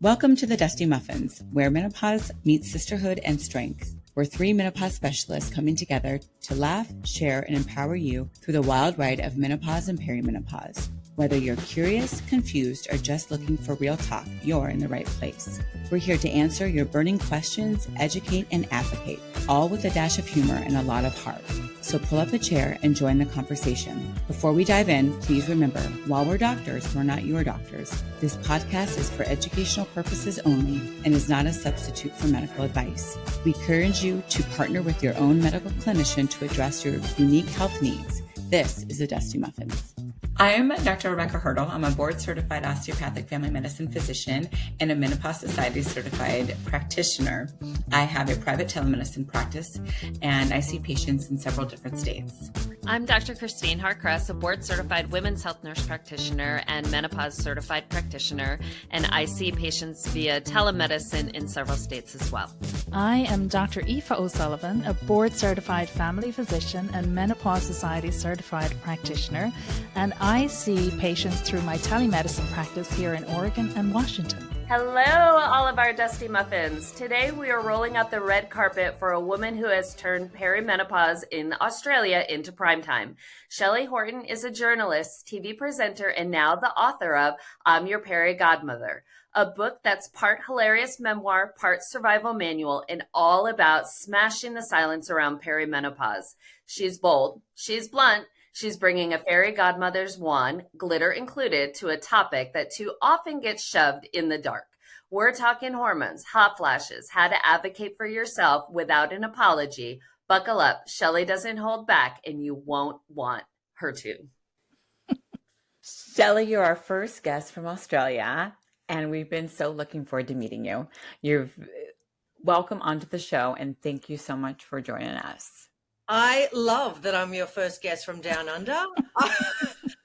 Welcome to the Dusty Muffins, where menopause meets sisterhood and strength. We're three menopause specialists coming together to laugh, share, and empower you through the wild ride of menopause and perimenopause. Whether you're curious, confused, or just looking for real talk, you're in the right place. We're here to answer your burning questions, educate, and advocate, all with a dash of humor and a lot of heart. So pull up a chair and join the conversation. Before we dive in, please remember, while we're doctors, we're not your doctors. This podcast is for educational purposes only and is not a substitute for medical advice. We encourage you to partner with your own medical clinician to address your unique health needs. This is the Dusty Muffins. I'm Dr. Rebbecca Hertel. I'm a board-certified osteopathic family medicine physician and a Menopause Society certified practitioner. I have a private telemedicine practice, and I see patients in several different states. I'm Dr. Christine Hart Kress, a board-certified women's health nurse practitioner and menopause certified practitioner, and I see patients via telemedicine in several states as well. I am Dr. Aoife O'Sullivan, a board-certified family physician and Menopause Society certified practitioner, and I see patients through my telemedicine practice here in Oregon and Washington. Hello, all of our Dusty Muffins. Today we are rolling out the red carpet for a woman who has turned perimenopause in Australia into primetime. Shelly Horton is a journalist, TV presenter, and now the author of I'm Your Peri Godmother, a book that's part hilarious memoir, part survival manual, and all about smashing the silence around perimenopause. She's bold, she's blunt, she's bringing a fairy godmother's wand, glitter included, to a topic that too often gets shoved in the dark. We're talking hormones, hot flashes, how to advocate for yourself without an apology. Buckle up. Shelly doesn't hold back, and you won't want her to. Shelly, you're our first guest from Australia, and we've been so looking forward to meeting you. You're welcome onto the show, and thank you so much for joining us. I love that I'm your first guest from Down Under.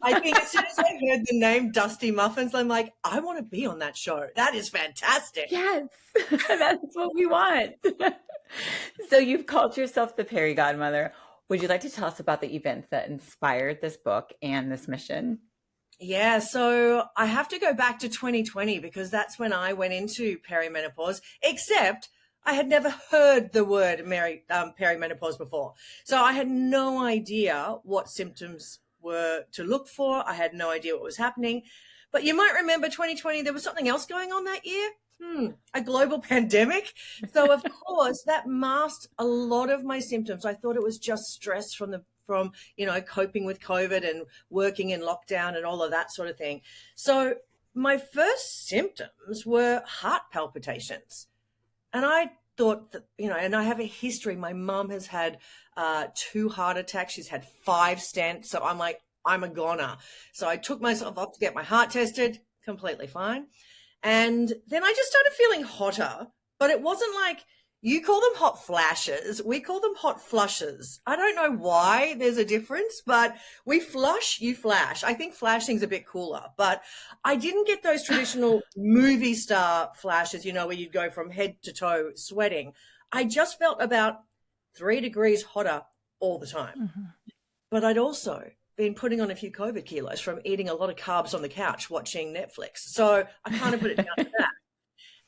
I think as soon as I heard the name Dusty Muffins, I'm like, I want to be on that show. That is fantastic. Yes, that's what we want. So you've called yourself the Peri Godmother. Would you like to tell us about the events that inspired this book and this mission? Yeah, so I have to go back to 2020 because that's when I went into perimenopause, except I had never heard the word perimenopause before. So I had no idea what symptoms were to look for. I had no idea what was happening. But you might remember 2020, there was something else going on that year. A global pandemic. So of course that masked a lot of my symptoms. I thought it was just stress from coping with COVID and working in lockdown and all of that sort of thing. So my first symptoms were heart palpitations. And I thought that, and I have a history. My mum has had 2 heart attacks. She's had 5 stents. So I'm like, I'm a goner. So I took myself off to get my heart tested, completely fine. And then I just started feeling hotter, but it wasn't like, you call them hot flashes. We call them hot flushes. I don't know why there's a difference, but we flush, you flash. I think flashing's a bit cooler, but I didn't get those traditional movie star flashes, where you'd go from head to toe sweating. I just felt about 3 degrees hotter all the time. Mm-hmm. But I'd also been putting on a few COVID kilos from eating a lot of carbs on the couch, watching Netflix. So I kind of put it down to that.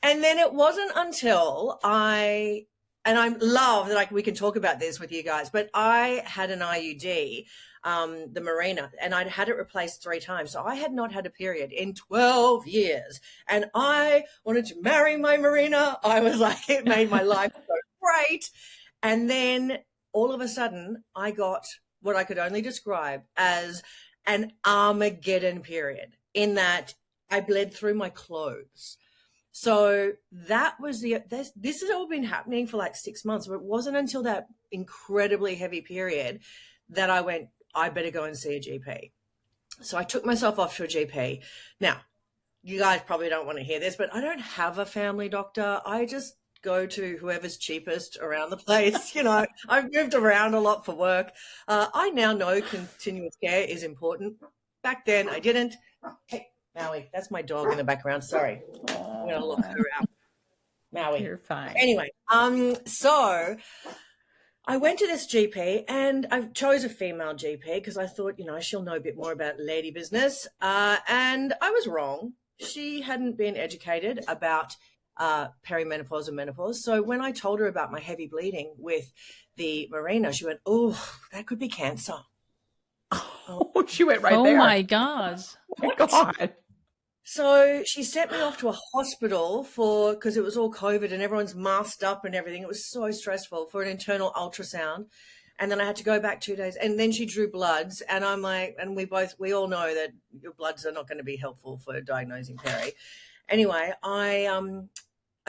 And then it wasn't until I love that we can talk about this with you guys, but I had an IUD, the Mirena, and I'd had it replaced 3 times. So I had not had a period in 12 years. And I wanted to marry my Mirena. I was like, it made my life so great. And then all of a sudden I got what I could only describe as an Armageddon period, in that I bled through my clothes. So that was this has all been happening for like 6 months, but it wasn't until that incredibly heavy period that I went, I better go and see a GP. So I took myself off to a GP. Now, you guys probably don't want to hear this, but I don't have a family doctor. I just go to whoever's cheapest around the place. I've moved around a lot for work. I now know continuous care is important. Back then I didn't. Hey, Maui, that's my dog in the background. Sorry. I'm going to look her out. Maui. You're fine. Anyway, so I went to this GP, and I chose a female GP because I thought, she'll know a bit more about lady business. And I was wrong. she hadn't been educated about perimenopause and menopause. So when I told her about my heavy bleeding with the Mirena, she went, "Oh, that could be cancer." Oh, she went right Oh there. my God. Oh my God. So she sent me off to a hospital because it was all COVID and everyone's masked up and everything. It was so stressful, for an internal ultrasound. And then I had to go back 2 days, and then she drew bloods, and I'm like, and we all know that your bloods are not going to be helpful for diagnosing peri. Anyway, I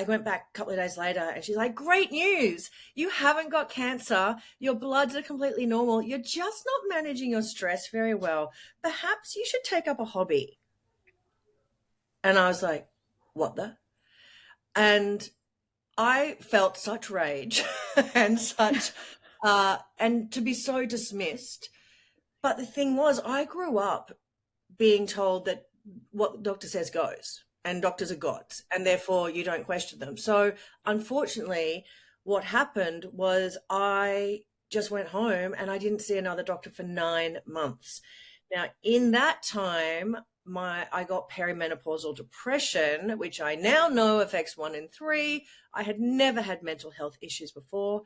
went back a couple of days later, and she's like, "Great news. You haven't got cancer. Your bloods are completely normal. You're just not managing your stress very well. Perhaps you should take up a hobby." And I was like, "What the?" And I felt such rage and such and to be so dismissed. But the thing was, I grew up being told that what the doctor says goes, and doctors are gods, and therefore you don't question them. So unfortunately, what happened was I just went home and I didn't see another doctor for 9 months. Now, in that time, I got perimenopausal depression, which I now know affects 1 in 3. I had never had mental health issues before.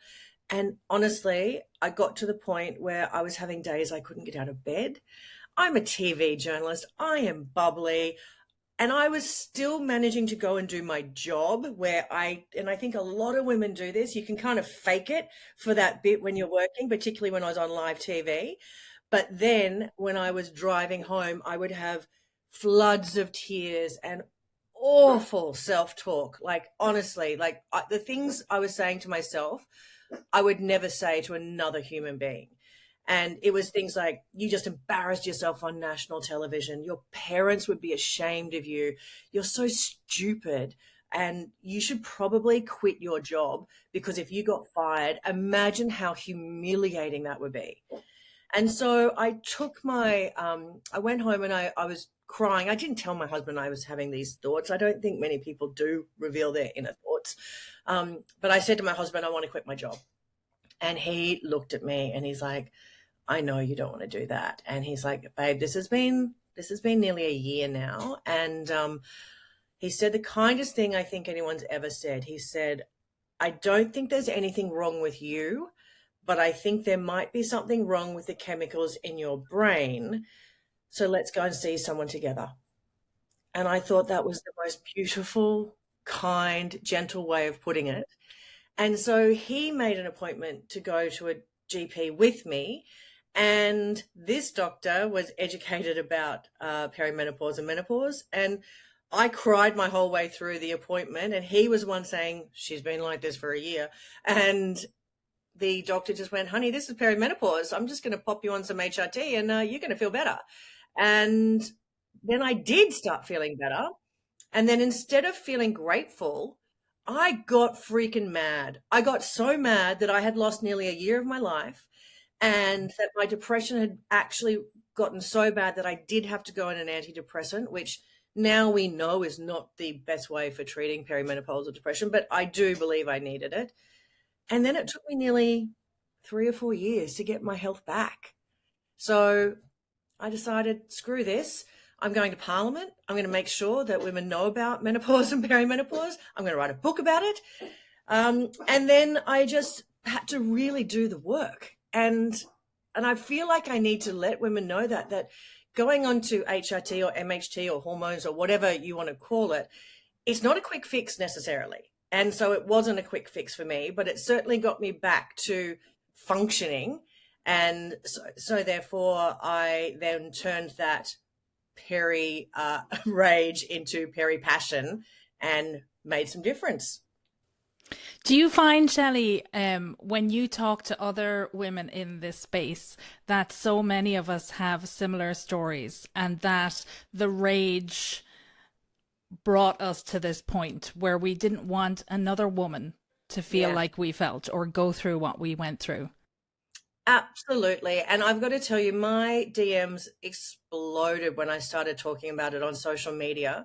And honestly, I got to the point where I was having days I couldn't get out of bed. I'm a TV journalist. I am bubbly. And I was still managing to go and do my job and I think a lot of women do this. You can kind of fake it for that bit when you're working, particularly when I was on live TV. But then when I was driving home, I would have floods of tears and awful self-talk. Like, honestly, like the things I was saying to myself, I would never say to another human being. And it was things like, "You just embarrassed yourself on national television. Your parents would be ashamed of you. You're so stupid. And you should probably quit your job, because if you got fired, imagine how humiliating that would be." And so I took I went home and I was crying. I didn't tell my husband I was having these thoughts. I don't think many people do reveal their inner thoughts. But I said to my husband, "I want to quit my job." And he looked at me and he's like, "I know you don't want to do that." And he's like, "Babe, this has been nearly a year now." And he said the kindest thing I think anyone's ever said. He said, "I don't think there's anything wrong with you, but I think there might be something wrong with the chemicals in your brain. So let's go and see someone together." And I thought that was the most beautiful, kind, gentle way of putting it. And so he made an appointment to go to a GP with me. And this doctor was educated about perimenopause and menopause. And I cried my whole way through the appointment. And he was one saying, "She's been like this for a year." And the doctor just went, "Honey, this is perimenopause. I'm just going to pop you on some HRT and you're going to feel better." And then I did start feeling better. And then instead of feeling grateful, I got freaking mad. I got so mad that I had lost nearly a year of my life, and that my depression had actually gotten so bad that I did have to go on an antidepressant, which now we know is not the best way for treating perimenopausal depression, but I do believe I needed it. And then it took me nearly 3 or 4 years to get my health back. So I decided, screw this. I'm going to Parliament. I'm going to make sure that women know about menopause and perimenopause. I'm going to write a book about it. And then I just had to really do the work. And I feel like I need to let women know that going on to HRT or MHT or hormones or whatever you want to call it, it's not a quick fix necessarily. And so it wasn't a quick fix for me, but it certainly got me back to functioning. And so therefore I then turned that peri rage into peri passion and made some difference. Do you find, Shelley, when you talk to other women in this space, that so many of us have similar stories, and that the rage brought us to this point where we didn't want another woman to feel like we felt or go through what we went through? Absolutely. And I've got to tell you, my DMs exploded when I started talking about it on social media,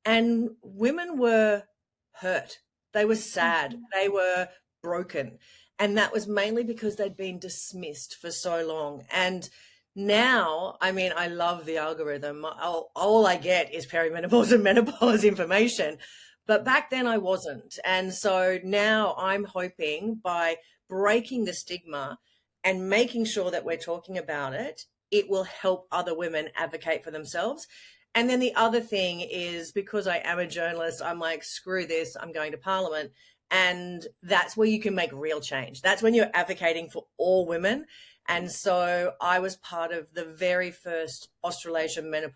and women were hurt. They were sad. They were broken. And that was mainly because they'd been dismissed for so long. And Now, I mean, I love the algorithm. All I get is perimenopause and menopause information. But back then I wasn't. And so now I'm hoping by breaking the stigma and making sure that we're talking about it, it will help other women advocate for themselves. And then the other thing is, because I am a journalist, I'm like, screw this, I'm going to Parliament. And that's where you can make real change. That's when you're advocating for all women. And so I was part of the very first Australasian, no,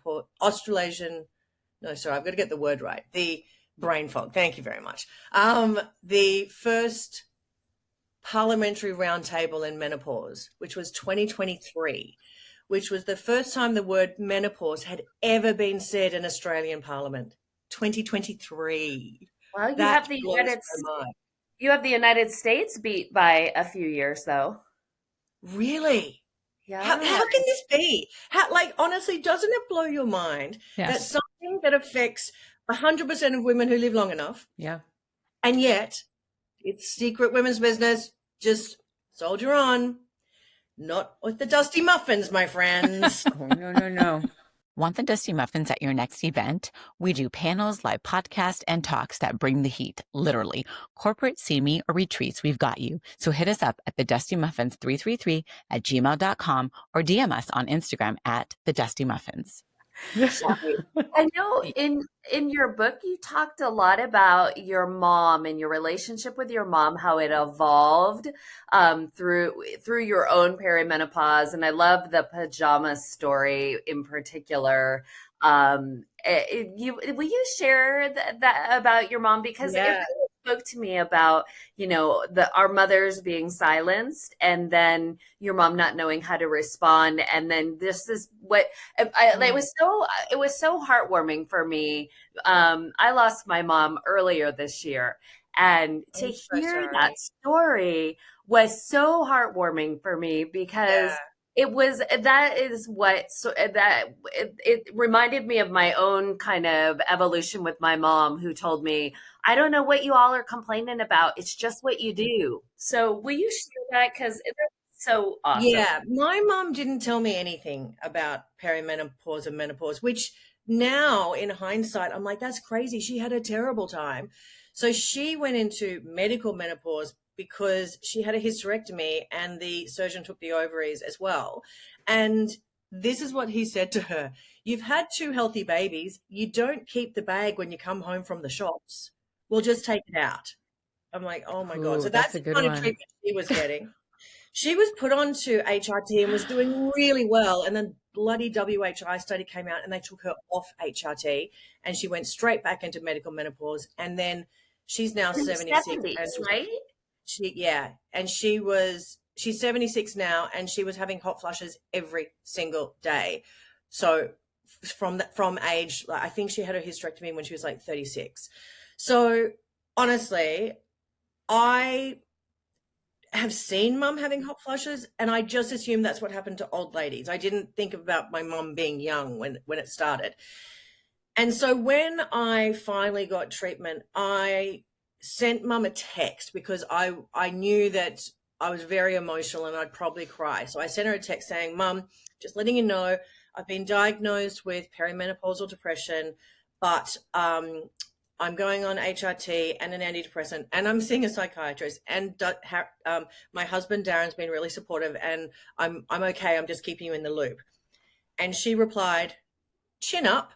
sorry, I've got to get the word right. The brain fog. Thank you very much. The first parliamentary roundtable in menopause, which was 2023, which was the first time the word menopause had ever been said in Australian Parliament. 2023. Well, That you have the United States beat by a few years, though. Really? Yeah. How can this be? Like, honestly, doesn't it blow your mind that something that affects 100% of women who live long enough, and yet it's secret women's business, just soldier on, not with the dusty muffins, my friends. Oh, no. Want the Dusty Muffins at your next event? We do panels, live podcasts, and talks that bring the heat, literally. Corporate, see-me, or retreats, we've got you. So hit us up at thedustymuffins333@gmail.com or DM us on Instagram at thedustymuffins. I know in your book you talked a lot about your mom and your relationship with your mom, how it evolved through your own perimenopause, and I love the pajama story in particular. Will you share that about your mom, because it really spoke to me about, our mothers being silenced, and then your mom not knowing how to respond, and then this is what it was so heartwarming for me. I lost my mom earlier this year, and to hear that story was so heartwarming for me, because it reminded me of my own kind of evolution with my mom, who told me, I don't know what you all are complaining about. It's just what you do. So will you share that? Because it's so awesome. Yeah, my mom didn't tell me anything about perimenopause and menopause, which now in hindsight, I'm like, that's crazy. She had a terrible time. So she went into medical menopause because she had a hysterectomy and the surgeon took the ovaries as well. And this is what he said to her: you've had 2 healthy babies. You don't keep the bag when you come home from the shops. We'll just take it out. I'm like, oh my God. So that's the kind of treatment she was getting. She was put onto HRT and was doing really well. And then bloody WHI study came out and they took her off HRT and she went straight back into medical menopause. And then she's now 76. 70s, right? She's 76 now, and she was having hot flushes every single day. So from age, like, I think she had her hysterectomy when she was like 36. So honestly, I have seen mum having hot flushes, and I just assumed that's what happened to old ladies. I didn't think about my mum being young when it started. And so when I finally got treatment, I sent mum a text because I knew that I was very emotional and I'd probably cry. So I sent her a text saying, Mum, just letting you know, I've been diagnosed with perimenopausal depression, but I'm going on HRT and an antidepressant, and I'm seeing a psychiatrist, and my husband Darren's been really supportive, and I'm okay. I'm just keeping you in the loop. And she replied, chin up.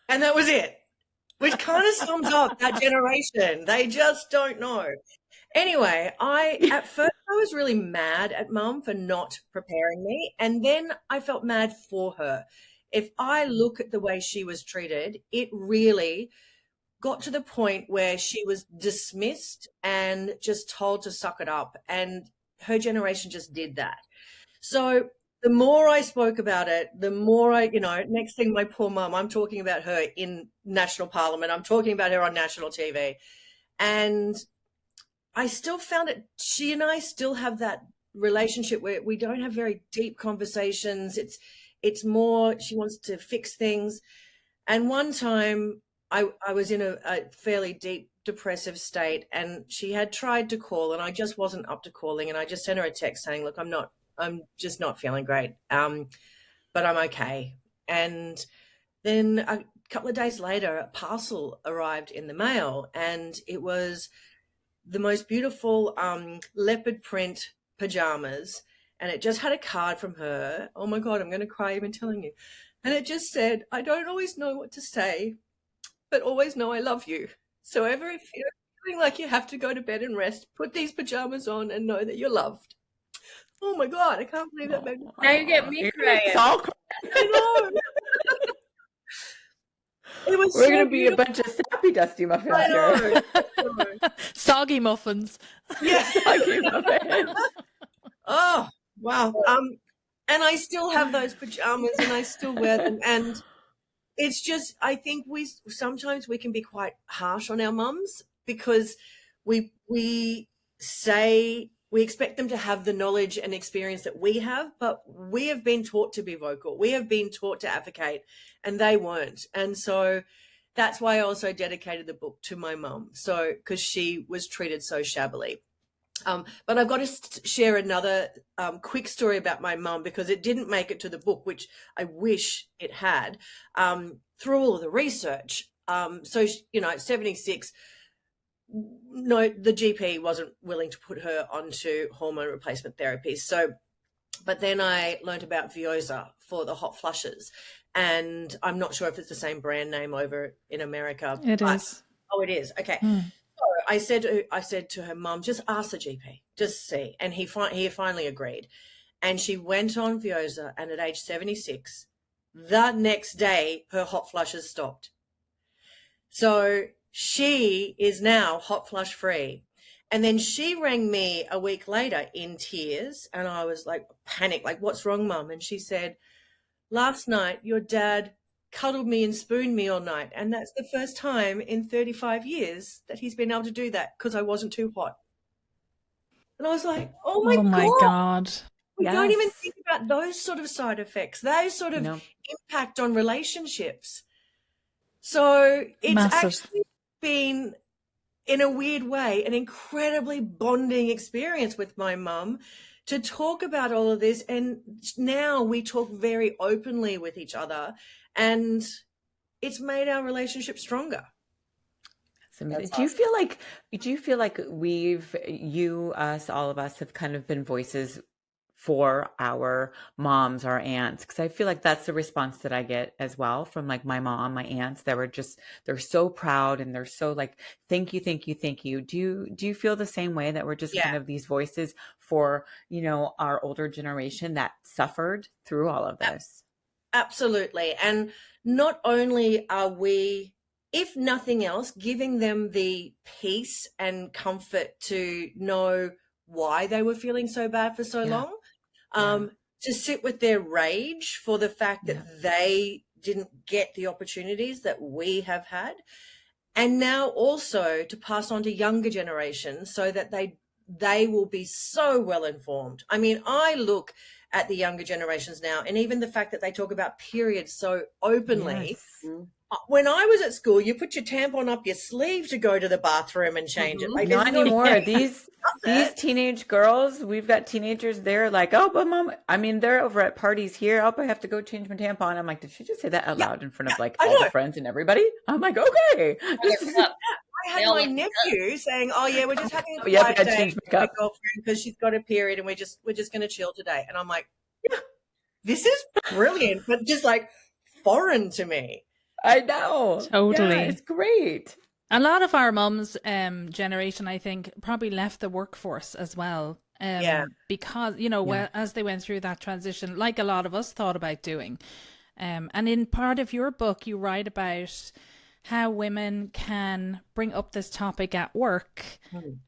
And that was it, which kind of sums up that generation. They just don't know. Anyway, at first I was really mad at mum for not preparing me, and then I felt mad for her. If I look at the way she was treated, it really got to the point where she was dismissed and just told to suck it up, and her generation just did that. So the more I spoke about it, the more next thing, my poor mum, I'm talking about her in national parliament. I'm talking about her on national TV. And I still found it, she and I still have that relationship where we don't have very deep conversations. It's more, she wants to fix things. And one time I was in a fairly deep depressive state, and she had tried to call and I just wasn't up to calling. And I just sent her a text saying, look, I'm not I'm just not feeling great. But I'm okay. And then a couple of days later, a parcel arrived in the mail, and it was the most beautiful leopard print pajamas, and it just had a card from her. Oh my God, I'm going to cry even telling you. And it just said, I don't always know what to say, but always know I love you. So ever if you're feeling like you have to go to bed and rest, put these pajamas on and know that you're loved. Oh my God, I can't believe that made me cry. Now you get me crying. I know. It was We're so going to be beautiful. a bunch of sappy dusty muffins I here. know. Soggy muffins. Yeah. Soggy muffins. Oh, wow. And I still have those pajamas and I still wear them. And it's just, I think sometimes we can be quite harsh on our mums because we say we expect them to have the knowledge and experience that we have, but we have been taught to be vocal. We have been taught to advocate, and they weren't. And so that's why I also dedicated the book to my mum. So, because she was treated so shabbily. But I've got to share another quick story about my mum because it didn't make it to the book, which I wish it had, through all of the research. So, at 76, no, the GP wasn't willing to put her onto hormone replacement therapy. So, but then I learned about Veoza for the hot flushes. And I'm not sure if it's the same brand name over in America. It is. Oh, it is. Okay. So I said to her, Mum, just ask the GP, just see. And he finally agreed. And she went on Veoza, and at age 76, the next day, her hot flushes stopped. So she is now hot flush free. And then she rang me a week later in tears, and I was like panicked, like, what's wrong, Mum? And she said, last night your dad cuddled me and spooned me all night, and that's the first time in 35 years that he's been able to do that because I wasn't too hot. And I was like, oh my God. We don't even think about those sort of side effects, those sort of impact on relationships. So it's actually been, in a weird way, an incredibly bonding experience with my mum to talk about all of this. And now we talk very openly with each other, and it's made our relationship stronger. Do you feel like all of us have kind of been voices for our moms, our aunts? Because I feel like that's the response that I get as well from like my mom, my aunts. They're so proud, and they're so like, thank you, thank you, thank you. Do you feel the same way, that we're just kind of these voices for, our older generation that suffered through all of this? Absolutely. And not only are we, if nothing else, giving them the peace and comfort to know why they were feeling so bad for so long, to sit with their rage for the fact that they didn't get the opportunities that we have had, and now also to pass on to younger generations so that they will be so well informed. I mean, I look at the younger generations now, and even the fact that they talk about periods so openly. Yes. When I was at school, you put your tampon up your sleeve to go to the bathroom and change it. Like, not anymore. These teenage girls, we've got teenagers, they're like, oh, but Mom, I mean, they're over at parties here. Oh, I have to go change my tampon. I'm like, did she just say that out loud in front of like all the friends and everybody? I'm like, okay. I had my nephew saying, oh yeah, we're just having a quiet day with my girlfriend because she's got a period and we're just going to chill today. And I'm like, yeah, this is brilliant, but just like foreign to me. I know. Totally. Yeah, it's great. A lot of our mums' generation, I think, probably left the workforce as well. Because, as they went through that transition, like a lot of us thought about doing. And in part of your book, you write about how women can bring up this topic at work,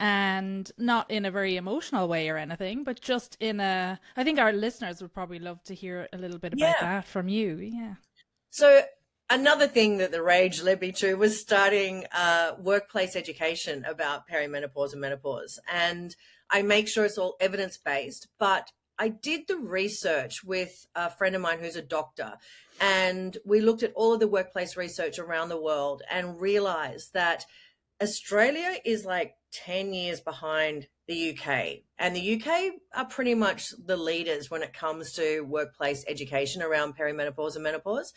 and not in a very emotional way or anything, but just I think our listeners would probably love to hear a little bit about that from you. Yeah. So another thing that the rage led me to was starting workplace education about perimenopause and menopause. And I make sure it's all evidence-based, but I did the research with a friend of mine who's a doctor, and we looked at all of the workplace research around the world and realized that Australia is like 10 years behind the UK. And the UK are pretty much the leaders when it comes to workplace education around perimenopause and menopause.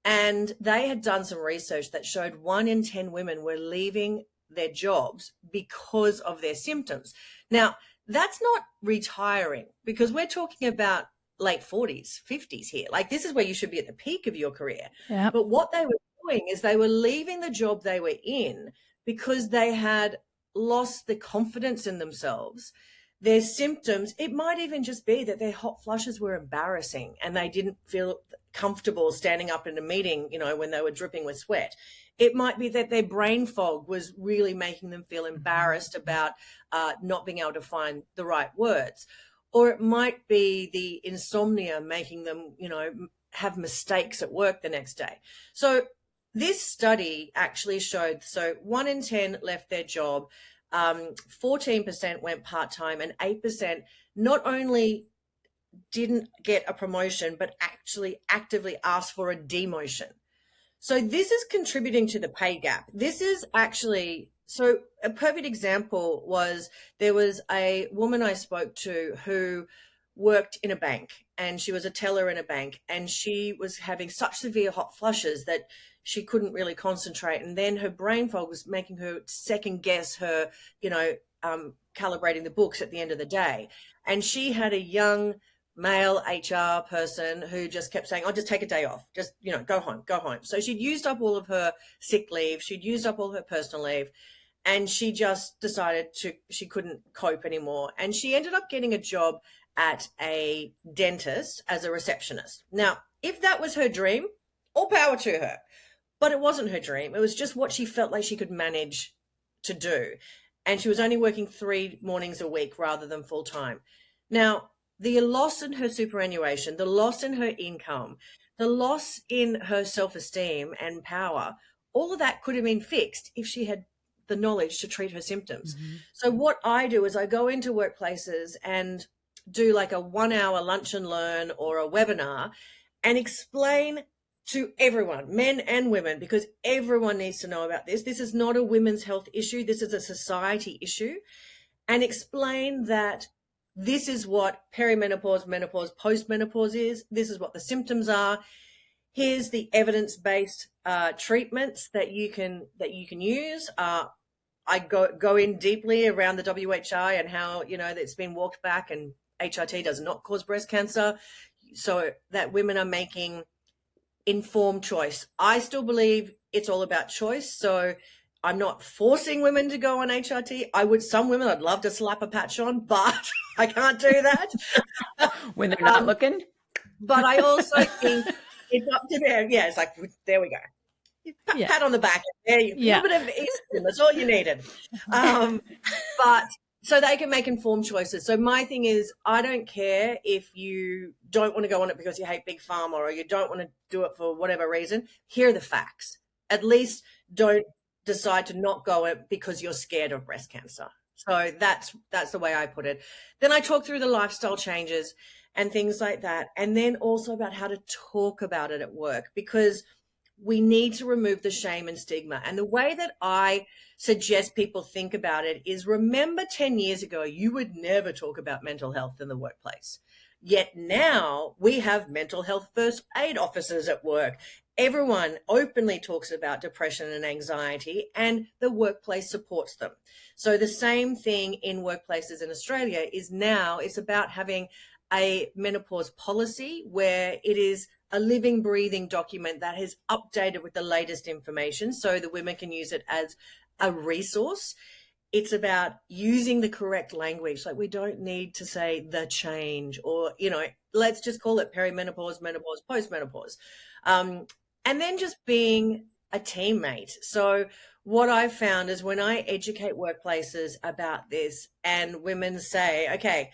And they had done some research that showed 1 in 10 women were leaving their jobs because of their symptoms. Now, that's not retiring, because we're talking about late 40s, 50s here. Like, this is where you should be at the peak of your career. Yeah. But what they were doing is they were leaving the job they were in because they had lost the confidence in themselves. Their symptoms, it might even just be that their hot flushes were embarrassing and they didn't feel comfortable standing up in a meeting, you know, when they were dripping with sweat. It might be that their brain fog was really making them feel embarrassed about not being able to find the right words. Or it might be the insomnia making them, you know, have mistakes at work the next day. So this study actually showed, so 1 in 10 left their job, 14% went part-time, and 8% not only didn't get a promotion, but actually actively asked for a demotion. So this is contributing to the pay gap. This is actually, so a perfect example was, there was a woman I spoke to who worked in a bank, and she was a teller in a bank, and she was having such severe hot flushes that she couldn't really concentrate. And then her brain fog was making her second guess her, you know, calibrating the books at the end of the day. And she had a young male HR person who just kept saying, "Oh, just take a day off. Just, you know, go home. So she'd used up all of her sick leave. She'd used up all her personal leave. And she just decided she couldn't cope anymore. And she ended up getting a job at a dentist as a receptionist. Now, if that was her dream, all power to her. But it wasn't her dream. It was just what she felt like she could manage to do. And she was only working 3 mornings a week rather than full time. Now, the loss in her superannuation, the loss in her income, the loss in her self-esteem and power, all of that could have been fixed if she had the knowledge to treat her symptoms. Mm-hmm. So what I do is I go into workplaces and do like a 1-hour lunch and learn or a webinar and explain to everyone, men and women, because everyone needs to know about this. This is not a women's health issue. This is a society issue. And explain that this is what perimenopause, menopause, postmenopause is. This is what the symptoms are. Here's the evidence-based treatments that you can use. I go in deeply around the WHI and how, you know, that's been walked back, and HRT does not cause breast cancer, so that women are making informed choice. I still believe it's all about choice. So I'm not forcing women to go on HRT. Some women I'd love to slap a patch on, but I can't do that. When they're not looking. But I also think it's up to them. Yeah, it's like, there we go. Pat on the back. There you go. A little bit of estrogen. That's all you needed. But so they can make informed choices. So my thing is, I don't care if you don't want to go on it because you hate Big Pharma or you don't want to do it for whatever reason. Here are the facts. At least don't decide to not go it because you're scared of breast cancer. So that's the way I put it. Then I talk through the lifestyle changes and things like that. And then also about how to talk about it at work, because we need to remove the shame and stigma. And the way that I suggest people think about it is, remember 10 years ago, you would never talk about mental health in the workplace. Yet now we have mental health first aid officers at work. Everyone openly talks about depression and anxiety, and the workplace supports them. So the same thing in workplaces in Australia is now it's about having a menopause policy where it is a living, breathing document that is updated with the latest information so the women can use it as a resource. It's about using the correct language. Like, we don't need to say the change or, you know, let's just call it perimenopause, menopause, postmenopause. And then just being a teammate. So what I've found is when I educate workplaces about this and women say, okay,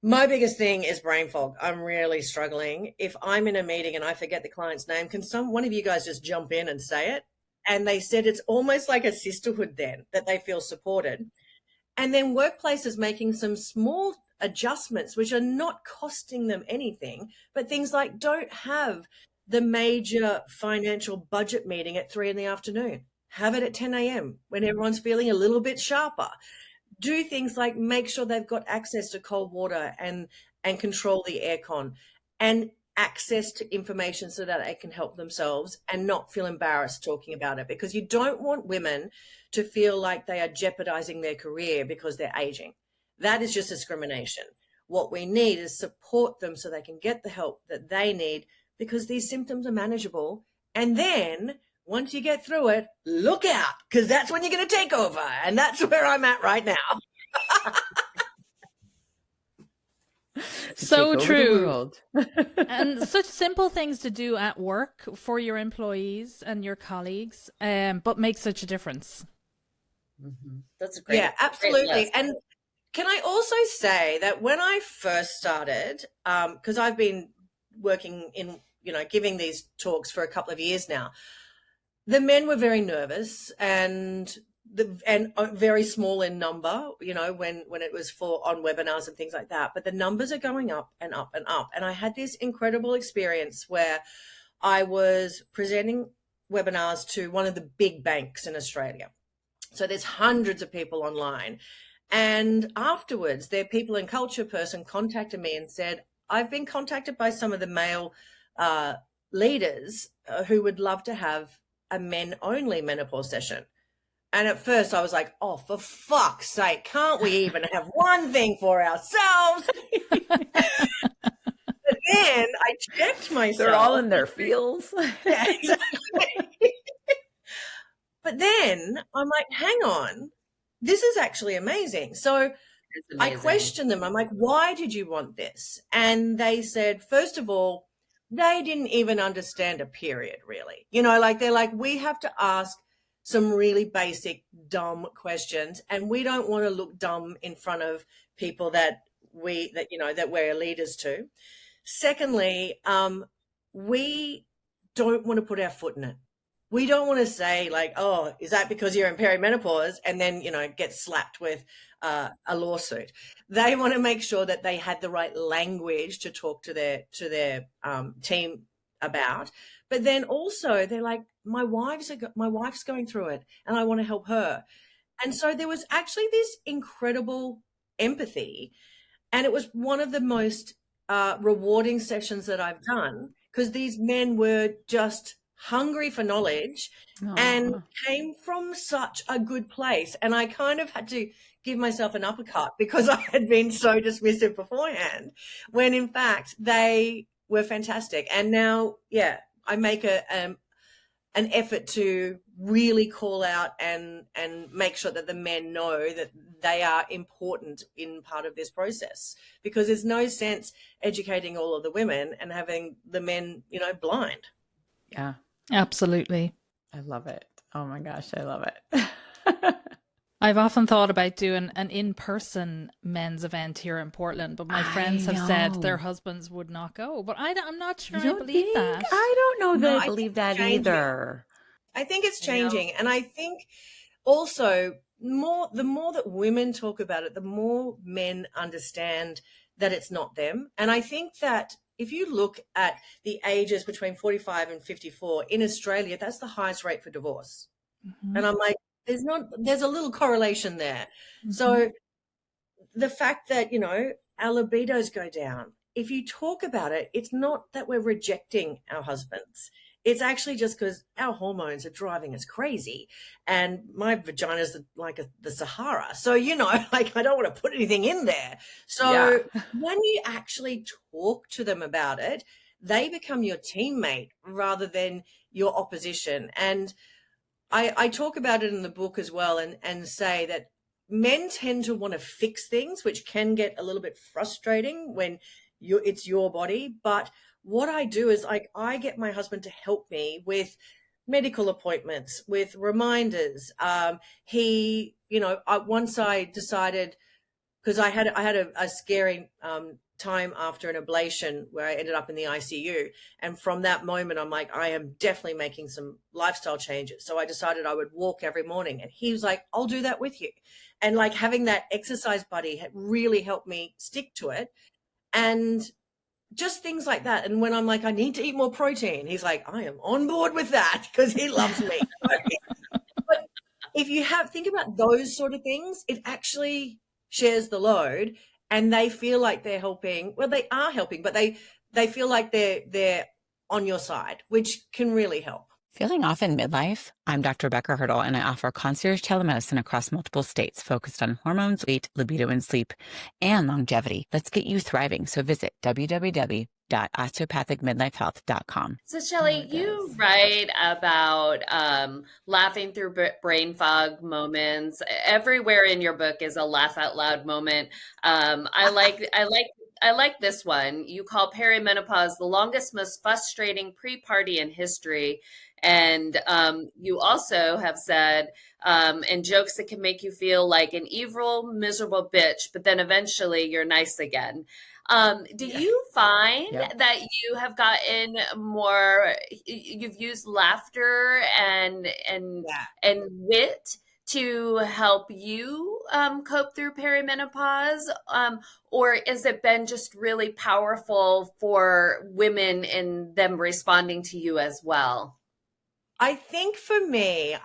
my biggest thing is brain fog. I'm really struggling. If I'm in a meeting and I forget the client's name, can one of you guys just jump in and say it? And they said it's almost like a sisterhood then, that they feel supported. And then workplaces making some small adjustments, which are not costing them anything, but things like don't have the major financial budget meeting at 3 p.m. have it at 10 a.m. when everyone's feeling a little bit sharper. Do things like make sure they've got access to cold water and control the aircon and access to information so that they can help themselves and not feel embarrassed talking about it, because you don't want women to feel like they are jeopardizing their career because they're aging. That is just discrimination. What we need is support them so they can get the help that they need, because these symptoms are manageable. And then once you get through it, look out, because that's when you're going to take over. And that's where I'm at right now. So true. And such simple things to do at work for your employees and your colleagues, but make such a difference. Mm-hmm. That's a great. Yeah, absolutely. Great and can I also say that when I first started, because I've been working in, giving these talks for a couple of years now, the men were very nervous and very small in number, when it was on webinars and things like that. But the numbers are going up and up and up. And I had this incredible experience where I was presenting webinars to one of the big banks in Australia. So there's hundreds of people online. And afterwards, their people and culture person contacted me and said, I've been contacted by some of the male leaders who would love to have a men-only menopause session. And at first I was like, oh, for fuck's sake, can't we even have one thing for ourselves? But then I checked myself. They're all in their fields. Yeah, exactly. But then I'm like, hang on, this is actually amazing. So I questioned them. I'm like, why did you want this? And they said, first of all, they didn't even understand a period, really. They're like, we have to ask some really basic, dumb questions, and we don't want to look dumb in front of people that we're leaders to. Secondly, we don't want to put our foot in it. We don't want to say like, oh, is that because you're in perimenopause? And then, get slapped with a lawsuit. They want to make sure that they had the right language to talk to their team about. But then also they're like, my wife's going through it and I want to help her. And so there was actually this incredible empathy. And it was one of the most rewarding sessions that I've done, because these men were just hungry for knowledge. Aww. And came from such a good place. And I kind of had to give myself an uppercut because I had been so dismissive beforehand, when in fact they were fantastic. And now, I make an effort to really call out and make sure that the men know that they are important in part of this process, because there's no sense educating all of the women and having the men, blind. Yeah, absolutely. I love it. Oh my gosh, I love it. I've often thought about doing an in-person men's event here in Portland, but my friends have said their husbands would not go. But I'm not sure I believe that. I don't know that I believe that either. I think it's changing. And I think also the more that women talk about it, the more men understand that it's not them. And I think that if you look at the ages between 45 and 54 in Australia, that's the highest rate for divorce. Mm-hmm. And I'm like, there's a little correlation there. Mm-hmm. So the fact that, our libidos go down, if you talk about it, it's not that we're rejecting our husbands. It's actually just because our hormones are driving us crazy, and my vagina's like the Sahara. So, I don't want to put anything in there. So when you actually talk to them about it, they become your teammate rather than your opposition. And I talk about it in the book as well, and say that men tend to want to fix things, which can get a little bit frustrating when it's your body. But what I do is I get my husband to help me with medical appointments, with reminders. Once I decided, because I had a scary time after an ablation where I ended up in the ICU. And from that moment, I'm like, I am definitely making some lifestyle changes. So I decided I would walk every morning. And he was like, I'll do that with you. And having that exercise buddy had really helped me stick to it. And just things like that. And when I'm like, I need to eat more protein, he's like, I am on board with that, because he loves me. But if you think about those sort of things, it actually shares the load, and they feel like they're helping. Well, they are helping, but they feel like they're on your side, which can really help. Feeling off in midlife? I'm Dr. Rebbecca Hertel, and I offer concierge telemedicine across multiple states focused on hormones, weight, libido, and sleep, and longevity. Let's get you thriving. So visit www.osteopathicmidlifehealth.com. So, Shelly, you write about laughing through brain fog moments. Everywhere in your book is a laugh out loud moment. I like this one. You call perimenopause the longest, most frustrating pre-party in history. And you also have said, and jokes that can make you feel like an evil, miserable bitch, but then eventually you're nice again. Do you find that you have gotten more, you've used laughter and wit to help you cope through perimenopause? Or has it been just really powerful for women in them responding to you as well? I think for me,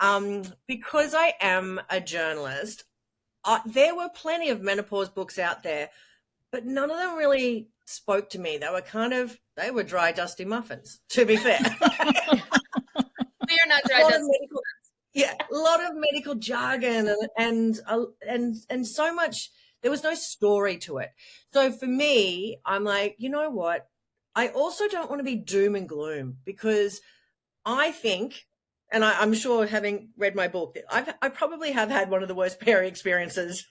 because I am a journalist, there were plenty of menopause books out there, but none of them really spoke to me. They were dry, dusty muffins, to be fair. We are not dry, dusty. A lot of medical jargon and so much. There was no story to it. So for me, I'm like, you know what? I also don't want to be doom and gloom, because I think, and I'm sure, having read my book, that I probably have had one of the worst peri experiences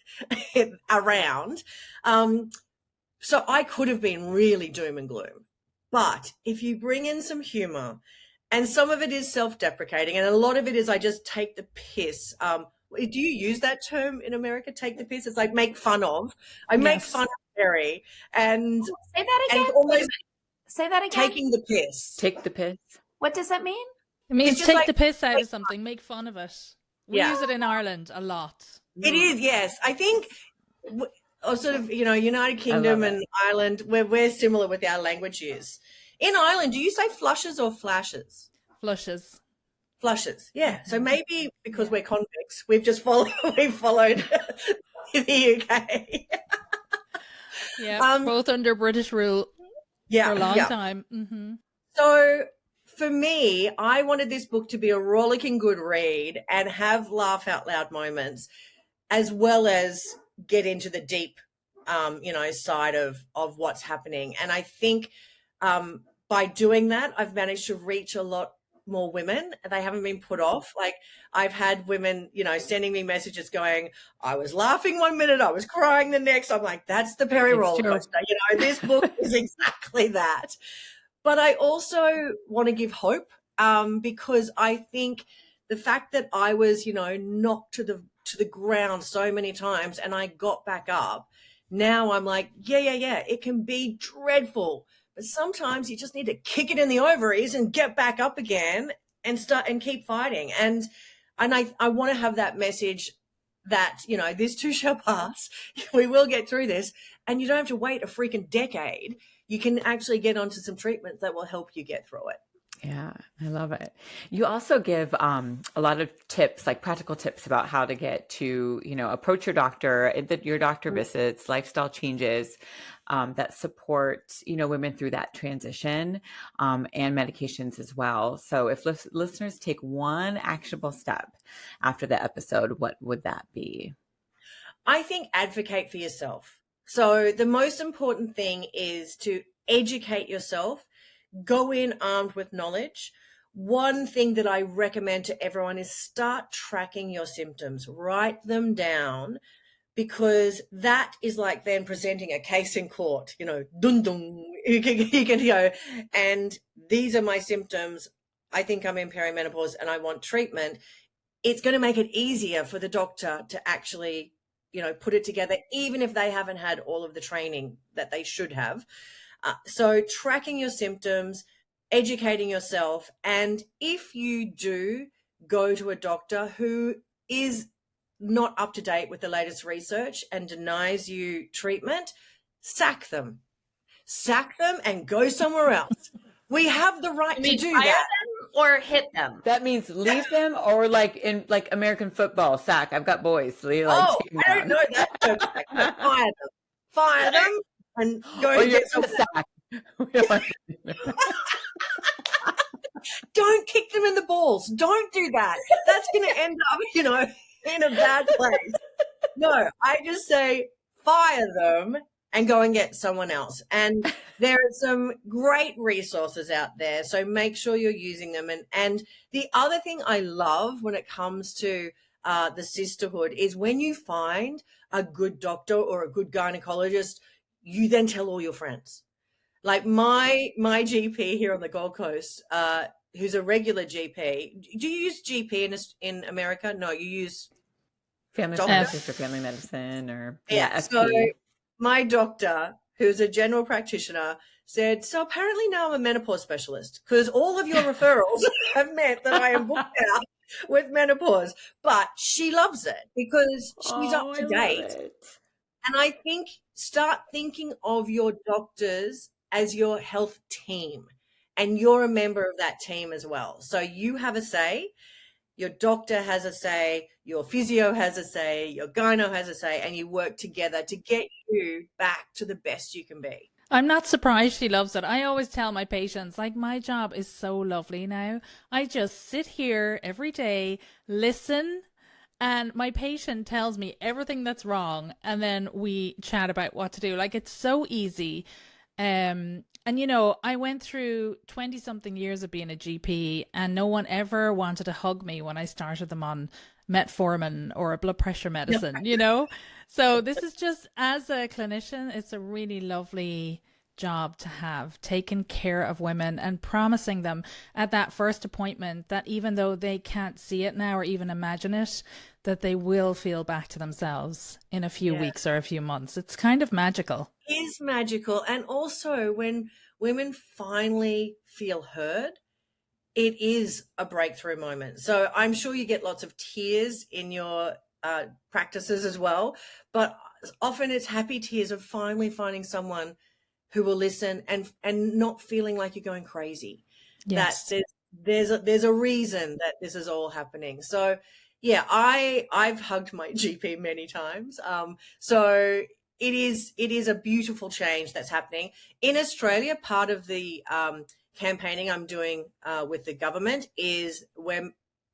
around. So I could have been really doom and gloom. But if you bring in some humor, and some of it is self-deprecating, and a lot of it is I just take the piss. Do you use that term in America, take the piss? It's like make fun of. Make fun of Peri. And say that again. And almost say that again. Taking the piss. Take the piss. What does that mean? It means take the piss out of something, make fun of it. We use it in Ireland a lot. It is, yes. I think sort of, United Kingdom and Ireland, we're similar with our language use. In Ireland, do you say flushes or flashes? Flushes. Flushes, yeah. So maybe because we're convicts, we've followed the UK. Both under British rule for a long time. Mm-hmm. So for me, I wanted this book to be a rollicking good read and have laugh out loud moments, as well as get into the deep, side of what's happening. And I think by doing that, I've managed to reach a lot more women. They haven't been put off. Like, I've had women, sending me messages going, I was laughing one minute, I was crying the next. I'm like, that's the Peri roller coaster. This book is exactly that. But I also want to give hope, because I think the fact that I was, knocked to the ground so many times and I got back up, now I'm like, it can be dreadful, but sometimes you just need to kick it in the ovaries and get back up again and start and keep fighting. And I want to have that message that, this too shall pass. We will get through this, and you don't have to wait a freaking decade. You can actually get onto some treatments that will help you get through it. Yeah, I love it. You also give a lot of tips, like practical tips about how to get to, approach your doctor, your doctor visits, lifestyle changes that support, women through that transition, and medications as well. So if listeners take one actionable step after the episode, what would that be? I think advocate for yourself. So the most important thing is to educate yourself. Go in armed with knowledge. One thing that I recommend to everyone is start tracking your symptoms. Write them down, because that is like then presenting a case in court, dun dun, you can and these are my symptoms. I think I'm in perimenopause and I want treatment. It's going to make it easier for the doctor to actually, put it together, even if they haven't had all of the training that they should have. So tracking your symptoms, educating yourself. And if you do go to a doctor who is not up to date with the latest research and denies you treatment, sack them and go somewhere else. We have the right to do that. or hit them. That means leave them, or like in like American football, sack. I've got boys. So you like Oh, take them I don't down. know that term. No, fire them, and go Or and you're get some. the sack. Don't kick them in the balls. Don't do that. That's going to end up, in a bad place. No, I just say fire them and go and get someone else. And there are some great resources out there, so make sure you're using them. And the other thing I love when it comes to the sisterhood is when you find a good doctor or a good gynecologist, you then tell all your friends. Like my GP here on the Gold Coast, who's a regular GP. Do you use GP in America? No, you use Family therapist or family medicine or FP. So my doctor, who's a general practitioner, said, so apparently now I'm a menopause specialist because all of your referrals have meant that I am booked out with menopause. But she loves it because she's up to date. And I think start thinking of your doctors as your health team, and you're a member of that team as well. So you have a say, your doctor has a say, your physio has a say, your gyno has a say, and you work together to get you back to the best you can be. I'm not surprised she loves it. I always tell my patients, like, my job is so lovely now. I just sit here every day, listen, and my patient tells me everything that's wrong, and then we chat about what to do. Like, it's so easy. And, I went through 20-something years of being a GP, and no one ever wanted to hug me when I started them on metformin or a blood pressure medicine, So this is just, as a clinician, it's a really lovely job to have, taking care of women and promising them at that first appointment that even though they can't see it now or even imagine it, that they will feel back to themselves in a few weeks or a few months. It's kind of magical. It is magical. And also when women finally feel heard, it is a breakthrough moment. So I'm sure you get lots of tears in your practices as well, but often it's happy tears of finally finding someone who will listen and not feeling like you're going crazy. Yes. That there's a reason that this is all happening. So yeah, I've hugged my GP many times. So it is a beautiful change that's happening in Australia. Part of the campaigning I'm doing with the government is when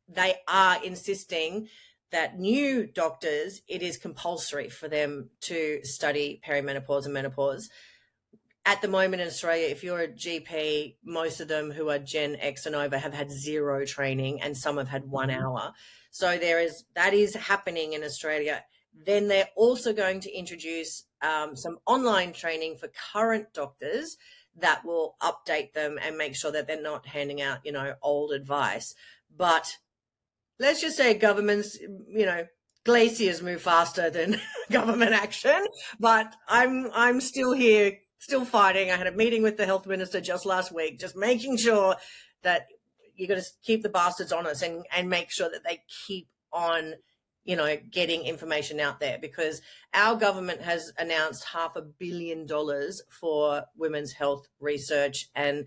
they are insisting that new doctors, it is compulsory for them to study perimenopause and menopause. At the moment in Australia, if you're a GP, most of them who are Gen X and over have had zero training, and some have had 1 hour. So that is happening in Australia. Then they're also going to introduce some online training for current doctors that will update them and make sure that they're not handing out, old advice. But let's just say governments, glaciers move faster than government action. But I'm still here, still fighting. I had a meeting with the health minister just last week, just making sure that you got to keep the bastards honest and make sure that they keep on, getting information out there, because our government has announced $500 million for women's health research, and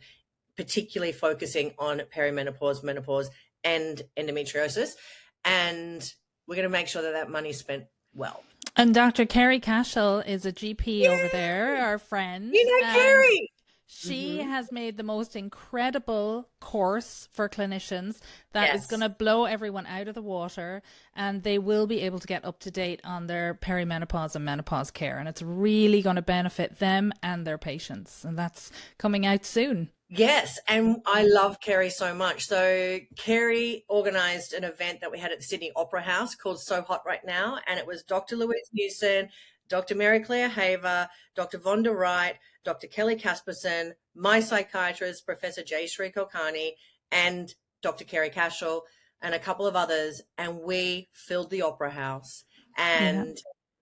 particularly focusing on perimenopause, menopause, and endometriosis. And we're going to make sure that money's spent well. And Dr. Peri Cashel is a GP over there, our friend. Peri. She has made the most incredible course for clinicians that is going to blow everyone out of the water, and they will be able to get up to date on their perimenopause and menopause care. And it's really going to benefit them and their patients. And that's coming out soon. Yes, and I love Kerry so much. So Kerry organised an event that we had at the Sydney Opera House called So Hot Right Now, and it was Dr. Louise Newson, Dr. Mary Claire Haver, Dr. Vonda Wright, Dr. Kelly Casperson, my psychiatrist, Professor Jayshree Kulkarni, and Dr. Peri Cashel, and a couple of others, and we filled the Opera House. And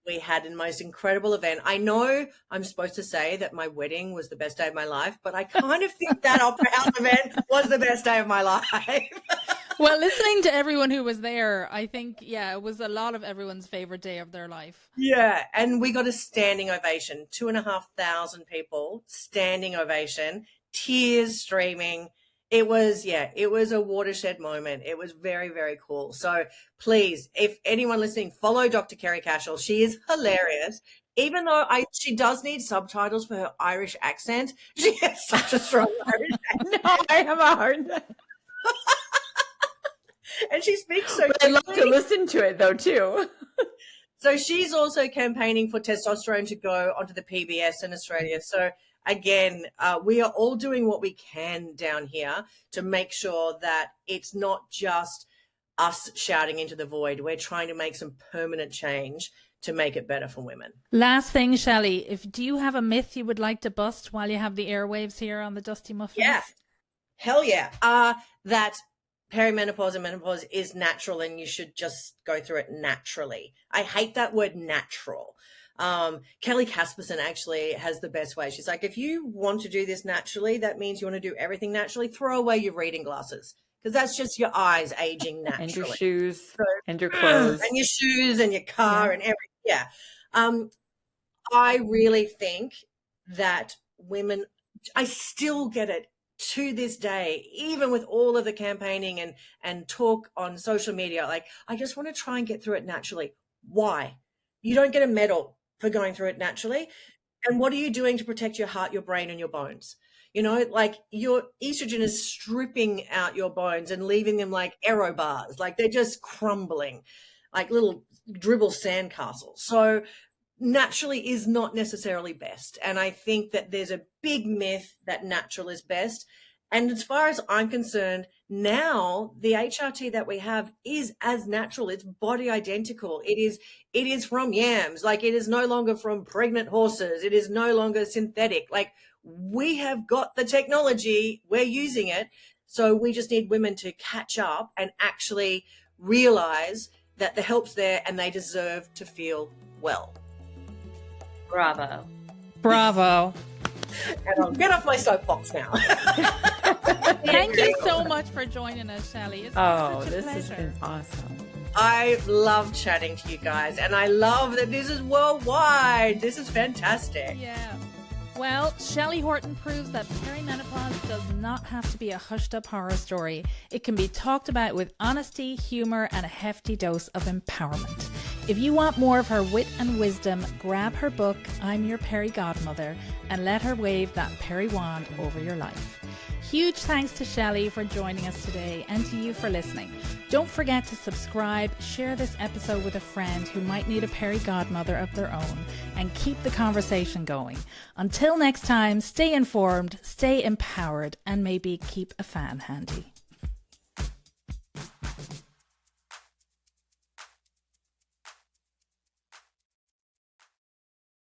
we had the most incredible event. I know I'm supposed to say that my wedding was the best day of my life, but I kind of think that Opera House event was the best day of my life. Well, listening to everyone who was there, I think, it was a lot of everyone's favorite day of their life. Yeah, and we got a standing ovation, 2,500 people, standing ovation, tears streaming. It was a watershed moment. It was very, very cool. So please, if anyone listening, follow Dr. Kerry Cashel. She is hilarious. Even though she does need subtitles for her Irish accent, she has such a strong Irish accent. No, I have a hard time. And she speaks so But I love to listen to it though too. So she's also campaigning for testosterone to go onto the PBS in Australia. So again, we are all doing what we can down here to make sure that it's not just us shouting into the void. We're trying to make some permanent change to make it better for women. Last thing, Shelly, do you have a myth you would like to bust while you have the airwaves here on the Dusty Muffins? Yeah. Hell yeah. That perimenopause and menopause is natural and you should just go through it naturally. I hate that word natural. Kelly Casperson actually has the best way. She's like, if you want to do this naturally, that means you want to do everything naturally, throw away your reading glasses. Because that's just your eyes aging naturally. And your shoes and your clothes. And your shoes and your car and everything. Yeah. I really think that women, I still get it to this day, even with all of the campaigning and talk on social media, like, I just want to try and get through it naturally. Why? You don't get a medal for going through it naturally. And what are you doing to protect your heart, your brain, and your bones? You know, like your estrogen is stripping out your bones and leaving them like aero bars, like they're just crumbling, like little dribble sandcastles. So naturally is not necessarily best. And I think that there's a big myth that natural is best. And as far as I'm concerned, now the HRT that we have is as natural. It's body identical. It is from yams. Like, it is no longer from pregnant horses. It is no longer synthetic. Like, we have got the technology, we're using it. So we just need women to catch up and actually realize that the help's there and they deserve to feel well. Bravo. Bravo. And I'll get off my soapbox now. Thank you so much for joining us, Shelly. It's such a this pleasure. has been awesome. I love chatting to you guys, and I love that this is worldwide. This is fantastic. Yeah. Well, Shelly Horton proves that perimenopause does not have to be a hushed-up horror story. It can be talked about with honesty, humour, and a hefty dose of empowerment. If you want more of her wit and wisdom, grab her book, I'm Your Peri Godmother, and let her wave that Peri wand over your life. Huge thanks to Shelly for joining us today and to you for listening. Don't forget to subscribe, share this episode with a friend who might need a Peri Godmother of their own, and keep the conversation going. Until next time, stay informed, stay empowered, and maybe keep a fan handy.